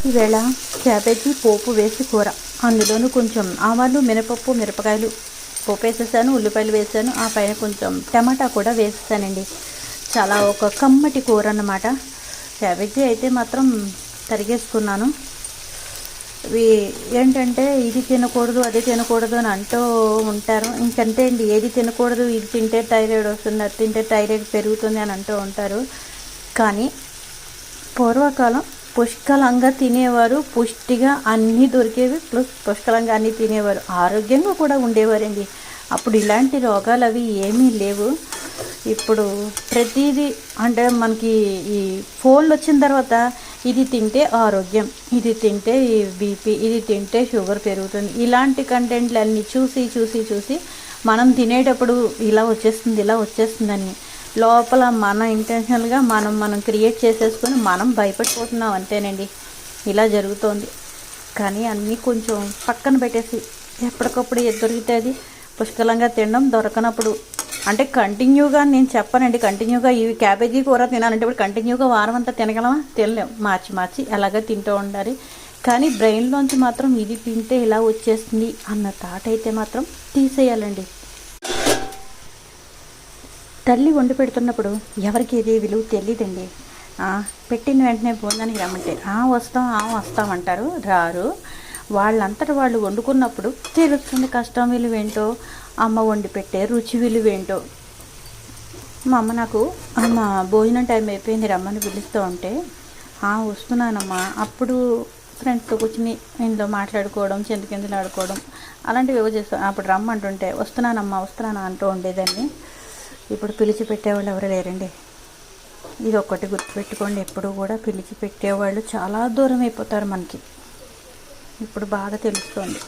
ఈవేళ క్యాబేజీ పోపు వేసి కూర, అందులోనూ కొంచెం ఆవాలు, మినపప్పు, మిరపకాయలు పోపు వేసేసాను, ఉల్లిపాయలు వేసాను, ఆ పైన కొంచెం టమాటా కూడా వేసేసానండి. చాలా ఒక కమ్మటి కూర అన్నమాట. క్యాబేజీ అయితే మాత్రం తరిగేసుకున్నాను. ఇవి ఏంటంటే ఇది తినకూడదు అది తినకూడదు అని అంటూ ఉంటారు. ఇంకంతే అండి, ఏది తినకూడదు, ఇది తింటే థైరాయిడ్ వస్తుంది, అది తింటే థైరాయిడ్ పెరుగుతుంది అని అంటూ ఉంటారు. కానీ పూర్వకాలం పుష్కలంగా తినేవారు, పుష్టిగా అన్నీ దొరికేవి, ప్లస్ పుష్కలంగా అన్నీ తినేవారు, ఆరోగ్యంగా కూడా ఉండేవారండి. అప్పుడు ఇలాంటి రోగాలు అవి ఏమీ లేవు. ఇప్పుడు ప్రతిదీ అంటే మనకి ఈ ఫోన్లు వచ్చిన తర్వాత ఇది తింటే ఆరోగ్యం, ఇది తింటే బీపీ, ఇది తింటే షుగర్ పెరుగుతుంది, ఇలాంటి కంటెంట్లు అన్నీ చూసి చూసి చూసి మనం తినేటప్పుడు ఇలా వచ్చేస్తుంది ఇలా వచ్చేస్తుందని లోపల మన ఇంటెన్షనల్గా మనం క్రియేట్ చేసేసుకొని మనం భయపడిపోతున్నాం అంతేనండి. ఇలా జరుగుతోంది. కానీ అన్నీ కొంచెం పక్కన పెట్టేసి ఎప్పటికప్పుడు ఏది దొరికితే అది పుష్కలంగా తినడం, దొరకనప్పుడు అంటే కంటిన్యూగా నేను చెప్పనండి, కంటిన్యూగా ఇవి క్యాబేజీ కూర తినాలంటే ఇప్పుడు కంటిన్యూగా వారం అంతా తినగలమా? తినలేం. మార్చి మార్చి అలాగే తింటూ ఉండాలి. కానీ బ్రెయిన్లోంచి మాత్రం ఇది తింటే ఇలా వచ్చేస్తుంది అన్న థాట్ అయితే మాత్రం తీసేయాలండి. తల్లి వండి పెడుతున్నప్పుడు ఎవరికి ఏది విలువ తెలియదండి. పెట్టిన వెంటనే భోజనానికి రమ్మంటే వస్తామంటారు, రారు. వాళ్ళంతటా వాళ్ళు వండుకున్నప్పుడు తెలుస్తుంది కష్టం విలువేంటో, అమ్మ వండి పెట్టే రుచి విలువేంటో. మా అమ్మ నాకు అమ్మ భోజనం టైం అయిపోయింది రమ్మని పిలుస్తూ ఉంటే వస్తున్నానమ్మా, అప్పుడు ఫ్రెండ్స్తో కూర్చుని ఇంట్లో మాట్లాడుకోవడం, చింతకిందులు ఆడుకోవడం అలాంటివి ఏవో చేస్తాను. అప్పుడు రమ్మంటుంటే వస్తున్నానా అంటూ ఉండేదాన్ని. ఇప్పుడు పిలిచి పెట్టేవాళ్ళు ఎవరు లేరండి. ఇది ఒక్కటి గుర్తుపెట్టుకోండి, ఎప్పుడు కూడా పిలిచి పెట్టేవాళ్ళు చాలా దూరం అయిపోతారు మనకి. ఇప్పుడు బాగా తెలుస్తుంది.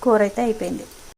కూర అయితే అయిపోయింది.